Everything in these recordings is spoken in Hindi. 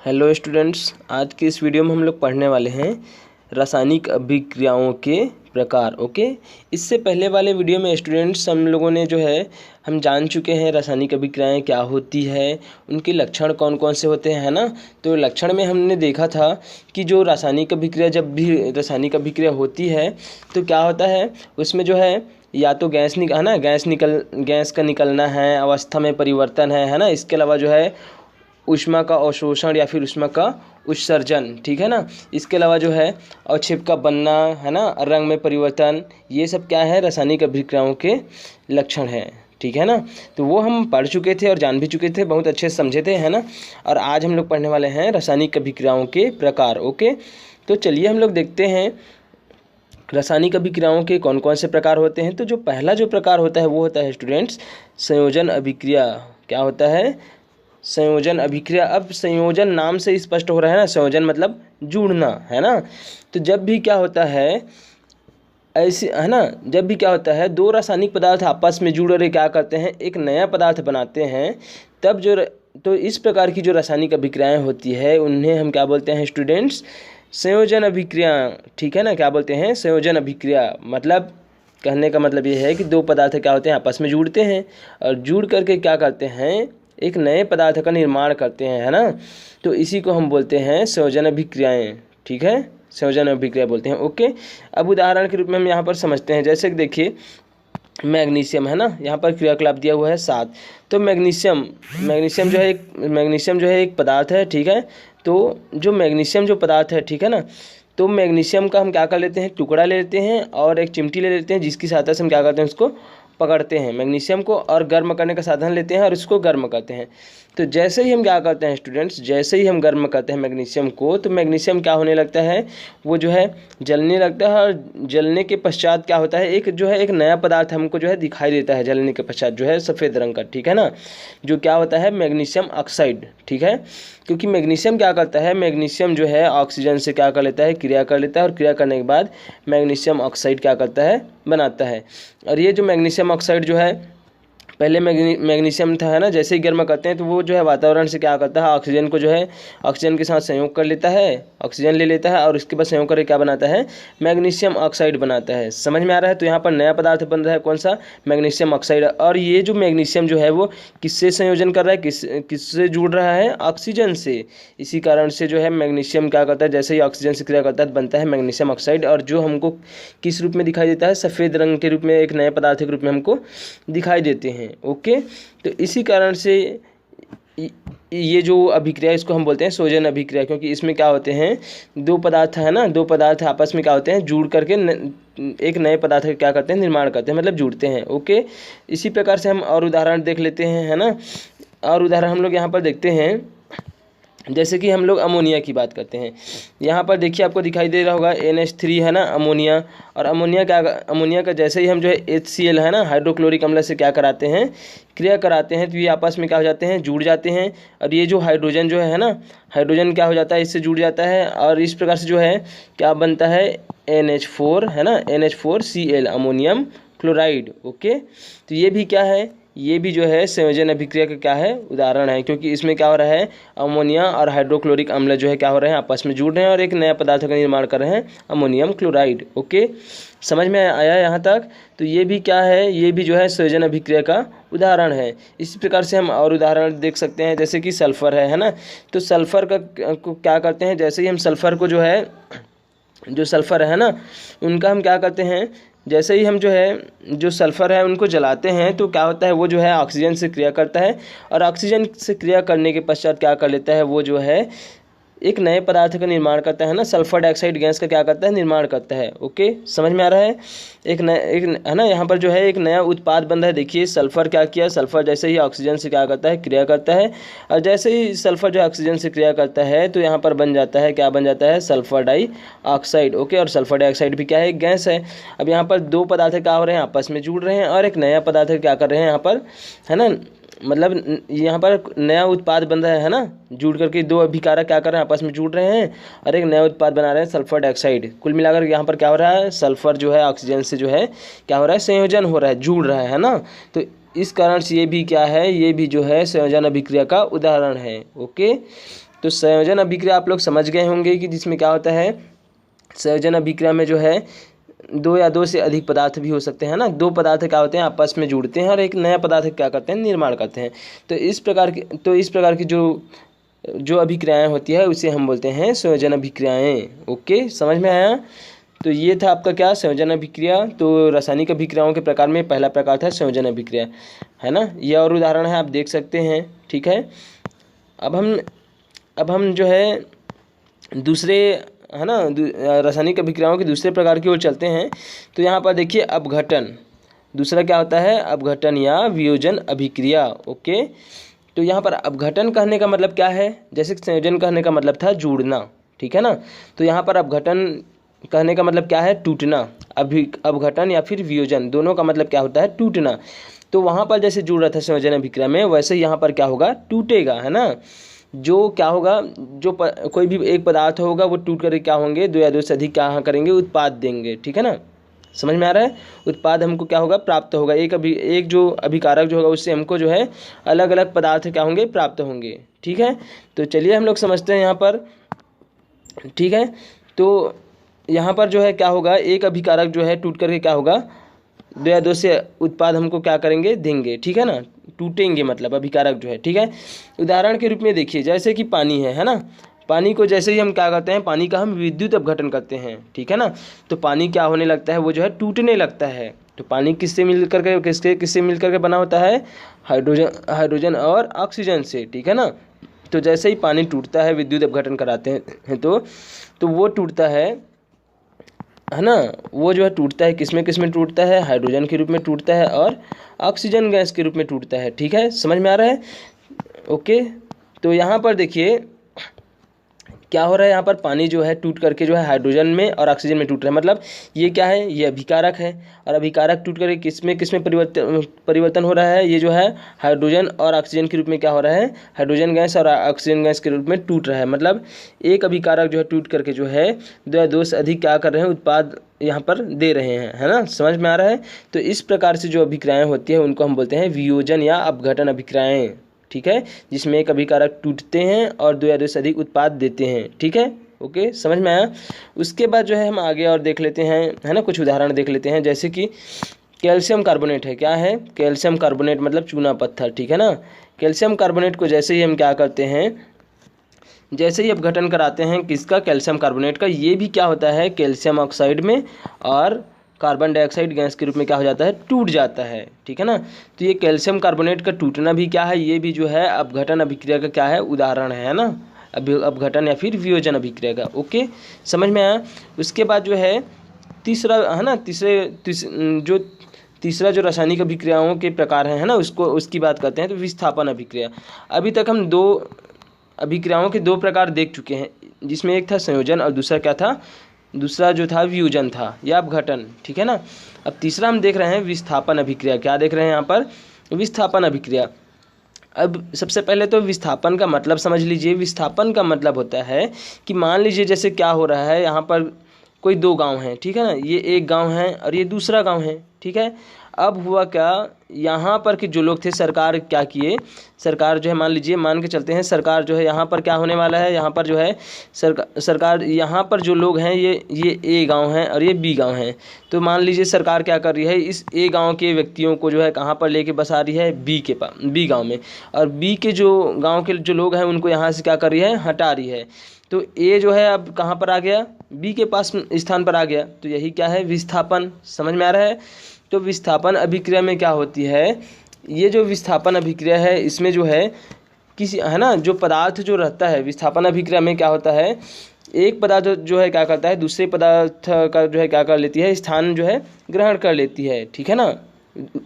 हेलो स्टूडेंट्स, आज की इस वीडियो में हम लोग पढ़ने वाले हैं रासायनिक अभिक्रियाओं के प्रकार। ओके, इससे पहले वाले वीडियो में स्टूडेंट्स हम लोगों ने हम जान चुके हैं रासायनिक अभिक्रियाएं क्या होती है, उनके लक्षण कौन कौन से होते हैं, है ना। तो लक्षण में हमने देखा था कि जो रासायनिक अभिक्रिया, जब भी रासायनिक अभिक्रिया होती है तो क्या होता है उसमें या तो गैस का निकलना है, अवस्था में परिवर्तन है ना। इसके अलावा ऊष्मा का अवशोषण या फिर ऊष्मा का उत्सर्जन, ठीक है ना। इसके अलावा अवक्षेप का बनना, है ना, रंग में परिवर्तन, ये सब क्या है, रासायनिक अभिक्रियाओं के लक्षण हैं, ठीक है ना। तो वो हम पढ़ चुके थे और जान भी चुके थे, बहुत अच्छे से समझे थे, है ना। और आज हम लोग पढ़ने वाले हैं रासायनिक अभिक्रियाओं के प्रकार। ओके, तो चलिए हम लोग देखते हैं रासायनिक अभिक्रियाओं के कौन कौन से प्रकार होते हैं। तो जो पहला जो प्रकार होता है वो होता है स्टूडेंट्स संयोजन अभिक्रिया। क्या होता है? संयोजन अभिक्रिया। अब संयोजन नाम से स्पष्ट हो रहा है ना, संयोजन मतलब जुड़ना, है ना। तो जब भी क्या होता है ऐसे, है ना, जब भी क्या होता है दो रासायनिक पदार्थ आपस में जुड़ रहे क्या करते हैं, एक नया पदार्थ बनाते हैं, तब तो इस प्रकार की जो रासायनिक अभिक्रियाएं होती है उन्हें हम क्या बोलते हैं स्टूडेंट्स? संयोजन अभिक्रिया, ठीक है ना। क्या बोलते हैं? संयोजन अभिक्रिया। मतलब कहने का मतलब ये है कि दो पदार्थ क्या होते हैं, आपस में जुड़ते हैं और जुड़ करके क्या करते हैं, एक नए पदार्थ का निर्माण करते हैं, है ना। तो इसी को हम बोलते हैं संयोजन अभिक्रियाएं, ठीक है, संयोजन अभिक्रिया बोलते हैं। ओके, अब उदाहरण के रूप में हम यहाँ पर समझते हैं, जैसे कि देखिए मैग्नीशियम, है ना, यहाँ पर क्रियाकलाप दिया हुआ है 7। तो मैग्नीशियम जो है एक पदार्थ है, ठीक है। तो जो मैग्नीशियम जो पदार्थ है, ठीक है ना, तो मैग्नीशियम का हम क्या कर लेते हैं, टुकड़ा ले लेते हैं और एक चिमटी ले लेते हैं, जिसकी सहायता से हम क्या करते हैं, उसको पकड़ते हैं मैग्नीशियम को, और गर्म करने का साधन लेते हैं और इसको गर्म करते हैं। तो जैसे ही हम क्या करते हैं स्टूडेंट्स, जैसे ही हम गर्म करते हैं मैग्नीशियम को, तो मैग्नीशियम क्या होने लगता है, वो जलने लगता है। और जलने के पश्चात क्या होता है, एक नया पदार्थ हमको दिखाई देता है जलने के पश्चात, सफ़ेद रंग का, ठीक है ना, जो क्या होता है मैग्नीशियम ऑक्साइड, ठीक है। क्योंकि मैग्नीशियम क्या करता है, मैग्नीशियम ऑक्सीजन से क्या कर लेता है, क्रिया कर लेता है, और क्रिया करने के बाद मैग्नीशियम ऑक्साइड क्या करता है, बनाता है। और ये जो मैग्नीशियम ऑक्साइड पहले मैग्नीशियम था, है ना, जैसे ही गर्म करते हैं तो वो वातावरण से क्या करता है, ऑक्सीजन को ऑक्सीजन के साथ संयोग कर लेता है, ऑक्सीजन ले लेता है और उसके बाद संयोग करके क्या बनाता है, मैग्नीशियम ऑक्साइड बनाता है। समझ में आ रहा है? तो यहाँ पर नया पदार्थ बन रहा है, कौन सा, मैग्नीशियम ऑक्साइड। और ये जो मैग्नीशियम वो किससे संयोजन कर रहा है, किससे जुड़ रहा है, ऑक्सीजन से। इसी कारण से मैग्नीशियम क्या करता है, जैसे ही ऑक्सीजन से क्रिया करता है बनता है मैग्नीशियम ऑक्साइड, और जो हमको किस रूप में दिखाई देता है, सफ़ेद रंग के रूप में, एक नए पदार्थ के रूप में हमको दिखाई देते हैं। ओके, तो इसी कारण से ये जो अभिक्रिया, इसको हम बोलते हैं संयोजन अभिक्रिया, क्योंकि इसमें क्या होते हैं, दो पदार्थ, है ना, दो पदार्थ आपस में क्या होते हैं, जुड़ करके एक नए पदार्थ का क्या करते हैं, निर्माण करते हैं, मतलब जुड़ते हैं। ओके, इसी प्रकार से हम और उदाहरण देख लेते हैं, है ना। और उदाहरण हम लोग यहाँ पर देखते हैं, जैसे कि हम लोग अमोनिया की बात करते हैं। यहाँ पर देखिए आपको दिखाई दे रहा होगा NH3, है ना, अमोनिया। और अमोनिया का जैसे ही हम HCl, है ना, हाइड्रोक्लोरिक अम्ल से क्या कराते हैं, क्रिया कराते हैं, तो ये आपस में क्या हो जाते हैं, जुड़ जाते हैं। और ये जो हाइड्रोजन है ना, हाइड्रोजन क्या हो जाता है, इससे जुड़ जाता है, और इस प्रकार से क्या बनता है, NH4, है ना, NH4Cl, अमोनियम क्लोराइड। ओके, तो ये भी क्या है, ये भी संयोजन अभिक्रिया का क्या है, उदाहरण है, क्योंकि इसमें क्या हो रहा है, अमोनिया और हाइड्रोक्लोरिक अम्ल क्या हो रहे हैं, आपस में जुड़ रहे हैं और एक नया पदार्थ का निर्माण कर रहे हैं, अमोनियम क्लोराइड। ओके, समझ में आया यहाँ तक? तो ये भी क्या है, ये भी संयोजन अभिक्रिया का उदाहरण है। इसी प्रकार से हम और उदाहरण देख सकते हैं, जैसे कि सल्फर है ना। तो सल्फर को क्या करते हैं, जैसे ही हम सल्फर को जो सल्फर है ना, उनका हम क्या करते हैं, जैसे ही हम जो सल्फ़र है उनको जलाते हैं, तो क्या होता है, वो ऑक्सीजन से क्रिया करता है, और ऑक्सीजन से क्रिया करने के पश्चात क्या कर लेता है, वो एक नए पदार्थ का निर्माण करता है ना, सल्फर डाइऑक्साइड गैस का क्या करता है, निर्माण करता है। ओके, समझ में आ रहा है? एक है ना, यहाँ पर एक नया उत्पाद बन रहा है। देखिए सल्फर क्या किया, सल्फर जैसे ही ऑक्सीजन से क्या करता है, क्रिया करता है, और जैसे ही सल्फर ऑक्सीजन से क्रिया करता है तो यहाँ पर बन जाता है, क्या बन जाता है, सल्फर डाइऑक्साइड। ओके, और सल्फर डाइऑक्साइड भी क्या है, एक गैस है। अब यहाँ पर दो पदार्थ क्या हो रहे हैं, आपस में जुड़ रहे हैं, और एक नया पदार्थ क्या कर रहे हैं यहाँ पर, है ना, मतलब यहाँ पर नया उत्पाद बन रहा है ना, जुड़ करके दो अभिकारक क्या कर रहे हैं, आपस में जुड़ रहे हैं और एक नया उत्पाद बना रहे हैं, सल्फर डाइऑक्साइड। कुल मिलाकर यहाँ पर क्या हो रहा है, सल्फर ऑक्सीजन से क्या हो रहा है, संयोजन हो रहा है, जुड़ रहा है ना। तो इस कारण से ये भी क्या है, ये भी संयोजन अभिक्रिया का उदाहरण है। ओके, तो संयोजन अभिक्रिया आप लोग समझ गए होंगे कि जिसमें क्या होता है, संयोजन अभिक्रिया में जो है दो या दो से अधिक पदार्थ भी हो सकते हैं ना। दो पदार्थ क्या होते हैं, आपस में जुड़ते हैं और एक नया पदार्थ क्या करते हैं, निर्माण करते हैं। तो इस प्रकार की जो अभिक्रियाएं होती है उसे हम बोलते हैं संयोजन अभिक्रियाएं। ओके, समझ में आया। तो ये था आपका क्या, संयोजन अभिक्रिया। तो रासायनिक अभिक्रियाओं के प्रकार में पहला प्रकार था संयोजन अभिक्रिया, है ना। ये और उदाहरण है, आप देख सकते हैं, ठीक है। अब हम जो है दूसरे, है ना, रासायनिक अभिक्रियाओं के दूसरे प्रकार की ओर चलते हैं। तो यहाँ पर देखिए अपघटन, दूसरा क्या होता है, अपघटन या वियोजन अभिक्रिया। ओके, तो यहाँ पर अपघटन कहने का मतलब क्या है, जैसे संयोजन कहने का मतलब था जुड़ना, ठीक है ना। तो यहाँ पर अपघटन कहने का मतलब क्या है, टूटना। अपघटन या फिर वियोजन, दोनों का मतलब क्या होता है, टूटना। तो वहाँ पर जैसे जुड़ रहा था संयोजन अभिक्रिया में, वैसे यहाँ पर क्या होगा, टूटेगा, है ना। जो क्या होगा, कोई भी एक पदार्थ होगा वो टूट कर क्या होंगे, दो या दो से अधिक क्या करेंगे, उत्पाद देंगे, ठीक है ना। समझ में आ रहा है। उत्पाद हमको क्या होगा, प्राप्त होगा। एक जो अभिकारक जो होगा उससे हमको जो है अलग अलग पदार्थ क्या होंगे, प्राप्त होंगे, ठीक है। तो चलिए हम लोग समझते हैं यहाँ पर, ठीक है। तो यहाँ पर जो है क्या होगा, एक अभिकारक जो है टूट करके क्या होगा, दो या दो से उत्पाद हमको क्या करेंगे, देंगे, ठीक है ना। टूटेंगे मतलब अभिकारक जो है, ठीक है। उदाहरण के रूप में देखिए, जैसे कि पानी है ना। पानी को जैसे ही हम क्या करते हैं, पानी का हम विद्युत अपघटन करते हैं, ठीक है ना। तो पानी क्या होने लगता है, वो जो है टूटने लगता है। तो पानी किससे मिल करके बना होता है, हाइड्रोजन और ऑक्सीजन से, ठीक है ना। तो जैसे ही पानी टूटता है, विद्युत अपघटन कराते हैं तो वो टूटता है ना। वो जो है टूटता है किसमें टूटता है, हाइड्रोजन के रूप में टूटता है और ऑक्सीजन गैस के रूप में टूटता है, ठीक है। समझ में आ रहा है। ओके, तो यहाँ पर देखिए क्या हो रहा है, यहाँ पर पानी जो है टूट करके जो है हाइड्रोजन में और ऑक्सीजन में टूट रहा है। मतलब ये क्या है, ये अभिकारक है। और अभिकारक टूट करके किसमें परिवर्तन हो रहा है, ये जो है हाइड्रोजन और ऑक्सीजन के रूप में क्या हो रहा है, हाइड्रोजन गैस और ऑक्सीजन गैस के रूप में टूट रहा है। मतलब एक अभिकारक जो है टूट करके जो है दो या दो से अधिक क्या कर रहे हैं, उत्पाद यहाँ पर दे रहे हैं, है ना। समझ में आ रहा है। तो इस प्रकार से जो अभिक्रियाएं होती है उनको हम बोलते हैं वियोजन या अपघटन अभिक्रियाएं, ठीक है। जिसमें एक अभिकारक टूटते हैं और दो या दो से अधिक उत्पाद देते हैं, ठीक है। ओके, समझ में आया। उसके बाद जो है हम आगे और देख लेते हैं, है ना, कुछ उदाहरण देख लेते हैं। जैसे कि कैल्शियम कार्बोनेट है, क्या है, कैल्शियम कार्बोनेट मतलब चूना पत्थर, ठीक है ना। कैल्शियम कार्बोनेट को जैसे ही हम क्या करते हैं, जैसे ही अपघटन कराते हैं किसका, कैल्शियम कार्बोनेट का, ये भी क्या होता है, कैल्शियम ऑक्साइड में और कार्बन डाइऑक्साइड गैस के रूप में क्या हो जाता है, टूट जाता है, ठीक है ना। तो ये कैल्शियम कार्बोनेट का टूटना भी क्या है, ये भी जो है अपघटन अभिक्रिया का क्या है, उदाहरण है ना, अपघटन या फिर वियोजन अभिक्रिया का। ओके, समझ में आया। उसके बाद जो है तीसरा, है ना, तीसरा जो रासायनिक अभिक्रियाओं के प्रकार है ना, उसकी बात करते हैं। तो विस्थापन अभिक्रिया। अभी तक हम दो अभिक्रियाओं के दो प्रकार देख चुके हैं, जिसमें एक था संयोजन और दूसरा जो था वियोजन था या अपघटन, ठीक है ना। अब तीसरा हम देख रहे हैं विस्थापन अभिक्रिया। क्या देख रहे हैं यहाँ पर, विस्थापन अभिक्रिया। अब सबसे पहले तो विस्थापन का मतलब समझ लीजिए। विस्थापन का मतलब होता है कि मान लीजिए जैसे क्या हो रहा है, यहाँ पर कोई दो गांव हैं, ठीक है ना। ये एक गांव है और ये दूसरा गांव है, ठीक है। अब हुआ क्या, यहाँ पर के जो लोग थे, सरकार क्या किए, सरकार जो है मान के चलते हैं, सरकार जो है यहाँ पर क्या होने वाला है, यहाँ पर जो है सरकार यहाँ पर जो लोग हैं ये ए गांव हैं और ये बी गांव हैं। तो मान लीजिए सरकार क्या कर रही है, इस ए गांव के व्यक्तियों को जो है कहाँ पर लेके बसा रही है, बी गांव में। और बी के जो गाँव के जो लोग हैं उनको यहाँ से क्या कर रही है, हटा रही है। तो ए जो है अब कहाँ पर आ गया, बी के पास स्थान पर आ गया। तो यही क्या है, विस्थापन। समझ में आ रहा है। तो विस्थापन अभिक्रिया में क्या होती है, ये जो विस्थापन अभिक्रिया है इसमें जो है किसी, है ना, जो पदार्थ जो रहता है, विस्थापन अभिक्रिया में क्या होता है, एक पदार्थ जो है क्या करता है, दूसरे पदार्थ का जो है क्या कर लेती है, स्थान जो है ग्रहण कर लेती है, ठीक है ना,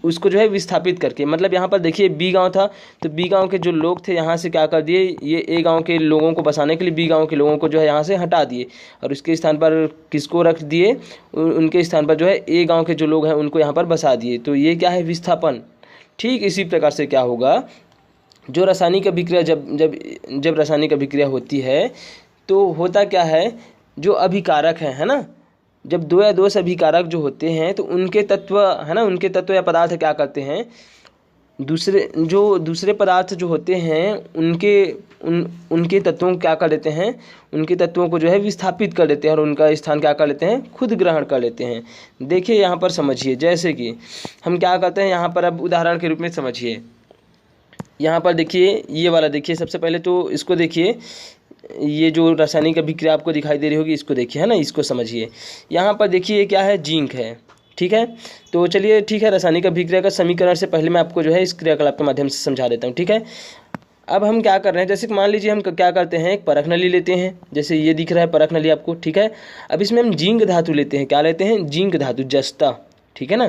उसको जो है विस्थापित करके। मतलब यहाँ पर देखिए बी गांव था, तो बी गांव के जो लोग थे यहाँ से क्या कर दिए, ये ए गांव के लोगों को बसाने के लिए बी गांव के लोगों को जो है यहाँ से हटा दिए और उसके स्थान पर किसको रख दिए, उनके स्थान पर जो है ए गांव के जो लोग हैं उनको यहाँ पर बसा दिए। तो ये क्या है, विस्थापन। ठीक इसी प्रकार से क्या होगा, जो रासायनिक अभिक्रिया जब रासायनिक अभिक्रिया होती है तो होता क्या है, जो अभिकारक है ना, जब दो या दो से अभिकारक जो होते हैं तो उनके तत्व, है ना, उनके तत्व या पदार्थ क्या करते हैं, दूसरे पदार्थ जो होते हैं उनके तत्वों को क्या कर देते हैं, उनके तत्वों को जो है विस्थापित कर देते हैं और उनका स्थान क्या कर लेते हैं, खुद ग्रहण कर लेते हैं। देखिए यहाँ पर समझिए, जैसे कि हम क्या करते हैं यहाँ पर, अब उदाहरण के रूप में समझिए। यहाँ पर देखिए ये वाला देखिए, सबसे पहले तो इसको देखिए, ये जो रासायनिक अभिक्रिया आपको दिखाई दे रही होगी इसको देखिए, है ना, इसको समझिए। यहाँ पर देखिए क्या है, जिंक है, ठीक है। तो चलिए ठीक है, रासायनिक अभिक्रिया का समीकरण से पहले मैं आपको जो है इस क्रियाकलाप के माध्यम से समझा देता हूँ, ठीक है। अब हम क्या कर रहे हैं, जैसे कि मान लीजिए हम क्या करते हैं, एक परख नली लेते हैं, जैसे ये दिख रहा है परख नली आपको, ठीक है। अब इसमें हम जिंक धातु लेते हैं, क्या लेते हैं, जिंक धातु, जस्ता, ठीक है ना।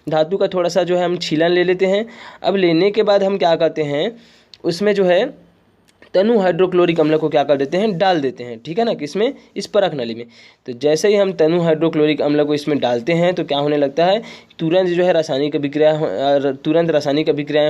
धातु का थोड़ा सा जो है हम छीलन ले लेते हैं। अब लेने के बाद हम क्या करते हैं, उसमें जो है तनु हाइड्रोक्लोरिक अम्ल को क्या कर देते हैं, डाल देते हैं, ठीक है ना, किसमें, इस परख नली में। तो जैसे ही हम तनु हाइड्रोक्लोरिक अम्ल को इसमें डालते हैं तो क्या होने लगता है, तुरंत जो है रासायनिक अभिक्रियाएं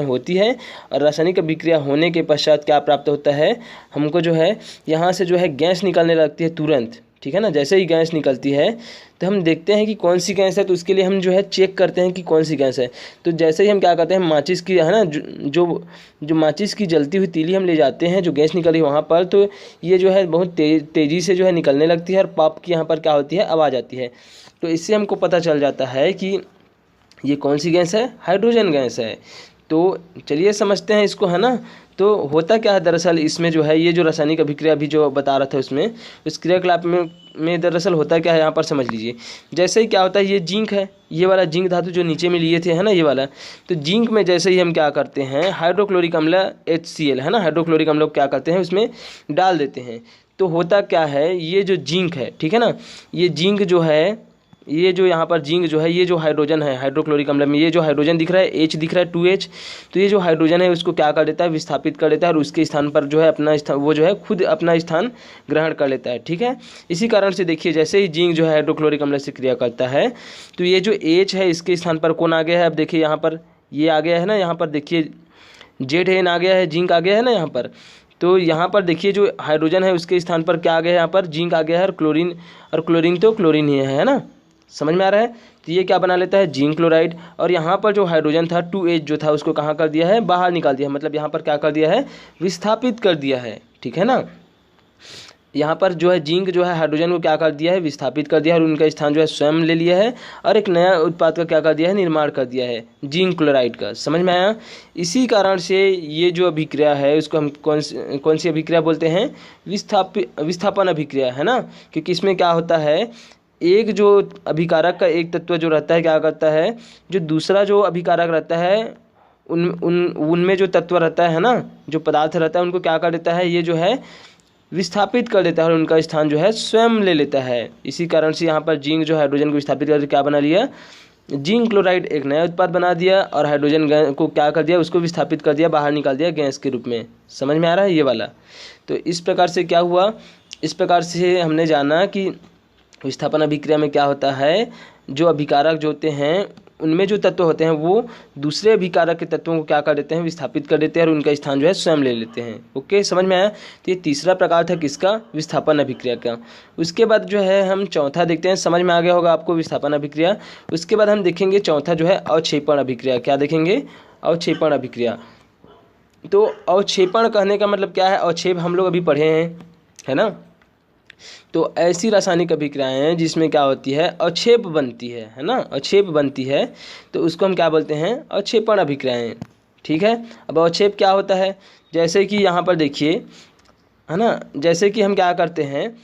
होती है। और रासायनिक अभिक्रिया होने के पश्चात क्या प्राप्त होता है, हमको जो है यहाँ से जो है गैस निकलने लगती है तुरंत, ठीक है ना। जैसे ही गैस निकलती है तो हम देखते हैं कि कौन सी गैस है, तो उसके लिए हम जो है चेक करते हैं कि कौन सी गैस है। तो जैसे ही हम क्या करते हैं, माचिस की, है ना, जो माचिस की जलती हुई तीली हम ले जाते हैं, जो गैस निकली वहाँ पर, तो ये जो है बहुत तेज़ी से जो है निकलने लगती है और पॉप की यहाँ पर क्या होती है, आवाज़ आती है। तो इससे हमको पता चल जाता है कि ये कौन सी गैस है, हाइड्रोजन गैस है। तो चलिए समझते हैं इसको, है ना। तो होता क्या है दरअसल इसमें जो है, ये जो रासायनिक अभिक्रिया अभी जो बता रहा था उसमें, उस क्रियाकलाप में दरअसल होता क्या है, यहाँ पर समझ लीजिए। जैसे ही क्या होता है, ये जिंक है, ये वाला जिंक धातु जो नीचे में लिए थे, है ना, ये वाला। तो जिंक में जैसे ही हम क्या करते हैं, हाइड्रोक्लोरिक अम्ल HCl, है ना, हाइड्रोक्लोरिक अम्ल को क्या करते हैं उसमें डाल देते हैं। तो होता क्या है, ये जो जिंक है, ठीक है ना, ये जिंक जो है, ये जो यहाँ पर जिंक जो है, ये जो हाइड्रोजन है हाइड्रोक्लोरिक अम्ल में, ये जो हाइड्रोजन दिख रहा है, H दिख रहा है, 2H, तो ये जो हाइड्रोजन है उसको क्या कर देता है, विस्थापित कर देता है और उसके स्थान पर जो है अपना स्थान, वो जो है खुद अपना स्थान ग्रहण कर लेता है, ठीक है। इसी कारण से देखिए, जैसे ही जिंक जो है हाइड्रोक्लोरिक अम्ल से क्रिया करता है तो ये जो H है इसके स्थान पर कौन आ गया है, अब देखिए यहाँ पर ये आ गया है ना, यहाँ पर देखिए ZN आ गया है, जिंक आ गया है ना यहाँ पर। तो यहाँ पर देखिए जो हाइड्रोजन है उसके स्थान पर क्या आ गया है, यहाँ पर जिंक आ गया है, और क्लोरीन तो क्लोरीन ही है ना, समझ में आ रहा है। तो ये क्या बना लेता है, जिंक क्लोराइड। और यहाँ पर जो हाइड्रोजन था 2H जो था उसको कहाँ कर दिया है, बाहर निकाल दिया है, मतलब यहाँ पर क्या कर दिया है, विस्थापित कर दिया है, ठीक है ना। यहाँ पर जो है जिंक जो है हाइड्रोजन को क्या कर दिया है, विस्थापित कर दिया है और उनका स्थान जो है स्वयं ले लिया है और एक नया उत्पाद का क्या कर दिया है, निर्माण कर दिया है, जिंक क्लोराइड का। समझ में आया। इसी कारण से ये जो अभिक्रिया है उसको हम कौन सी अभिक्रिया बोलते हैं, विस्थापन अभिक्रिया, है ना। क्योंकि इसमें क्या होता है, एक जो अभिकारक का एक तत्व जो रहता है क्या करता है, जो दूसरा जो अभिकारक रहता है उनमें जो तत्व रहता है ना, जो पदार्थ रहता है, उनको क्या कर देता है, ये जो है विस्थापित कर देता है और उनका स्थान जो है स्वयं ले लेता है। इसी कारण से यहाँ पर जिंक जो हाइड्रोजन को विस्थापित करके क्या बना लिया, जिंक क्लोराइड एक नया उत्पाद बना दिया और हाइड्रोजन को क्या कर दिया, उसको विस्थापित कर दिया, बाहर निकाल दिया गैस के रूप में। समझ में आ रहा है ये वाला। तो इस प्रकार से क्या हुआ, इस प्रकार से हमने जाना कि विस्थापन अभिक्रिया में क्या होता है, जो अभिकारक जो होते हैं उनमें जो तत्व होते हैं वो दूसरे अभिकारक के तत्वों को क्या कर देते हैं, विस्थापित कर देते हैं और उनका स्थान जो है स्वयं ले लेते हैं। ओके, समझ में आया। तो ये तीसरा प्रकार था किसका, विस्थापन अभिक्रिया का। उसके बाद जो है हम चौथा देखते हैं, समझ में आ गया होगा आपको विस्थापन अभिक्रिया। उसके बाद हम देखेंगे चौथा जो है अवक्षेपण अभिक्रिया। क्या देखेंगे, अवक्षेपण अभिक्रिया। तो अवक्षेपण कहने का मतलब क्या है, अवक्षेप हम लोग अभी पढ़े हैं, है ना। तो ऐसी रासायनिक अभिक्रियाएं हैं जिसमें क्या होती है, अवक्षेप बनती है ना, अवक्षेप बनती है, तो उसको हम क्या बोलते हैं, अवक्षेपण अभिक्रियाएं, ठीक है। अब अवक्षेप क्या होता है, जैसे कि यहाँ पर देखिए, है ना, जैसे कि हम क्या करते हैं,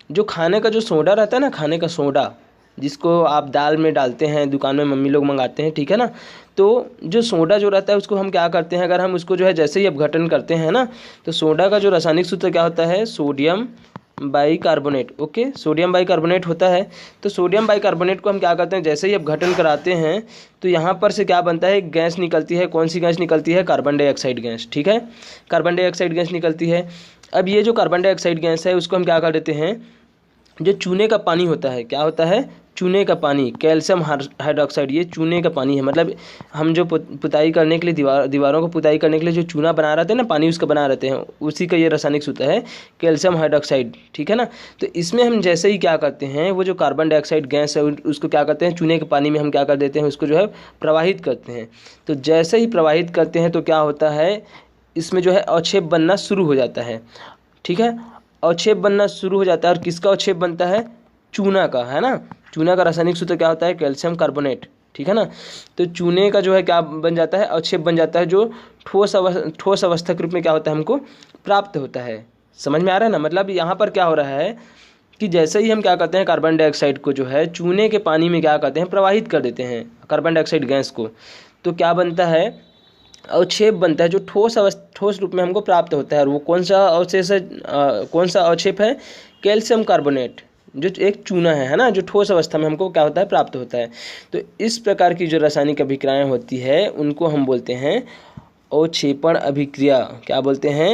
जो खाने का जो सोडा रहता है ना, खाने का सोडा जिसको आप दाल में डालते हैं, दुकान में मम्मी लोग मंगाते हैं, ठीक है ना। तो जो सोडा जो रहता है उसको हम क्या करते हैं, अगर हम उसको जो है जैसे ही अपघटन करते हैं ना, तो सोडा का जो रासायनिक सूत्र क्या होता है, sodium bicarbonate. Okay, sodium bicarbonate होता है। तो सोडियम बाइकार्बोनेट को हम क्या करते हैं, जैसे ही अपघटन कराते हैं तो यहाँ पर से क्या बनता है, गैस निकलती है। कौन सी गैस निकलती है, कार्बन डाइऑक्साइड गैस, ठीक है, कार्बन डाइऑक्साइड गैस निकलती है। अब ये जो कार्बन डाइऑक्साइड गैस है उसको हम क्या कर देते हैं, जो चूने का पानी होता है, क्या होता है, चूने का पानी, कैल्शियम हाइड्रोक्साइड, ये चूने का पानी है। मतलब हम जो पुताई करने के लिए दीवारों को पुताई करने के लिए जो चूना बना रहते हैं ना, पानी उसका बना रहते हैं, उसी का ये रासायनिक सूत्र है कैल्शियम हाइड्रोक्साइड, ठीक है ना। तो इसमें हम जैसे ही क्या करते हैं, वो जो कार्बन डाइऑक्साइड गैस है उसको क्या करते हैं, चूने के पानी में हम क्या कर देते हैं, उसको जो है प्रवाहित करते हैं। तो जैसे ही प्रवाहित करते हैं तो क्या होता है, इसमें जो है अवक्षेप बनना शुरू हो जाता है, ठीक है। अवक्षेप बनना शुरू हो जाता है, और किसका अवक्षेप बनता है, चूना का, है ना। चूना का रासायनिक सूत्र क्या होता है, कैल्शियम कार्बोनेट, ठीक है ना। तो चूने का जो है क्या बन जाता है, अवक्षेप बन जाता है, जो ठोस अवस्था के रूप में क्या होता है, हमको प्राप्त होता है। समझ में आ रहा है ना। मतलब यहाँ पर क्या हो रहा है कि जैसे ही हम क्या करते हैं, कार्बन डाइऑक्साइड को जो है चूने के पानी में क्या करते हैं, प्रवाहित कर देते हैं कार्बन डाइऑक्साइड गैस को, तो क्या बनता है, अवक्षेप बनता है, जो ठोस रूप में हमको प्राप्त होता है। और वो कौन सा अवशेष है, कौन सा अवक्षेप है, कैल्शियम कार्बोनेट, जो एक चूना है ना, जो ठोस अवस्था में हमको क्या होता है, प्राप्त होता है। तो इस प्रकार की जो रासायनिक अभिक्रियाएं होती है उनको हम बोलते हैं अवक्षेपण अभिक्रिया। क्या बोलते हैं,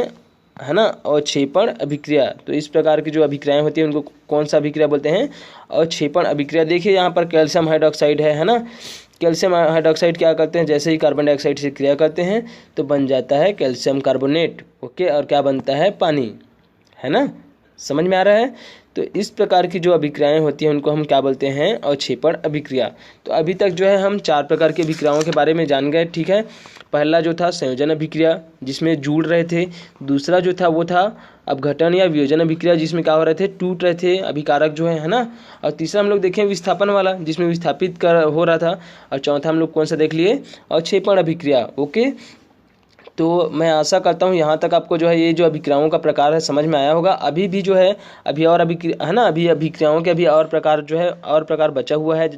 है ना, अवक्षेपण अभिक्रिया। तो इस प्रकार की जो अभिक्रियाएं होती हैं उनको कौन सा अभिक्रिया बोलते हैं, अवक्षेपण अभिक्रिया। देखिए यहाँ पर कैल्शियम हाइड्रोक्साइड है ना। कैल्शियम हाइड्रोक्साइड क्या करते हैं, जैसे ही कार्बन डाइऑक्साइड से क्रिया करते हैं तो बन जाता है कैल्शियम कार्बोनेट, ओके। और क्या बनता है, पानी, है ना। समझ में आ रहा है। तो इस प्रकार की जो अभिक्रियाएं होती हैं उनको हम क्या बोलते हैं, अवक्षेपण अभिक्रिया। तो अभी तक जो है हम 4 प्रकार की अभिक्रियाओं के बारे में जान गए, ठीक है। पहला जो था संयोजन अभिक्रिया, जिसमें जुड़ रहे थे। दूसरा जो था वो था अपघटन या वियोजन अभिक्रिया, जिसमें क्या हो रहे थे, टूट रहे थे अभिकारक जो है ना। और तीसरा हम लोग देखें विस्थापन वाला, जिसमें विस्थापित हो रहा था। और चौथा हम लोग कौन सा देख लिए, अवक्षेपण अभिक्रिया, ओके। तो मैं आशा करता हूँ यहाँ तक आपको जो है ये जो अभिक्रियाओं का प्रकार है समझ में आया होगा। अभी भी जो है अभी और अभिक्रिया है ना, अभी अभिक्रियाओं के अभी और प्रकार जो है और प्रकार बचा हुआ है,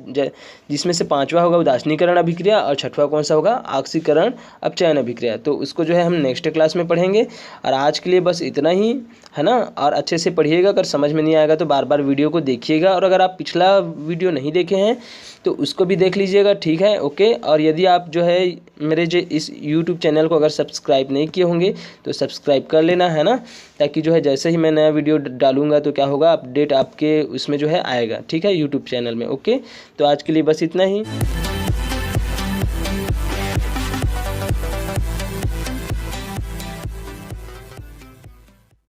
जिसमें से 5वां होगा उदासीनीकरण अभिक्रिया, और 6वां कौन सा होगा, ऑक्सीकरण अपचयन अभिक्रिया। तो उसको जो है हम नेक्स्ट क्लास में पढ़ेंगे। और आज के लिए बस इतना ही, है ना। और अच्छे से पढ़िएगा, अगर समझ में नहीं आएगा तो बार बार वीडियो को देखिएगा। और अगर आप पिछला वीडियो नहीं देखे हैं तो उसको भी देख लीजिएगा, ठीक है, ओके। और यदि आप जो है मेरे जो इस यूट्यूब चैनल को अगर सब्सक्राइब नहीं किए होंगे तो सब्सक्राइब कर लेना, है ना। ताकि जो है जैसे ही मैं नया वीडियो डालूंगा तो क्या होगा, अपडेट आपके उसमें जो है आएगा, ठीक है, यूट्यूब चैनल में, ओके। तो आज के लिए बस इतना ही।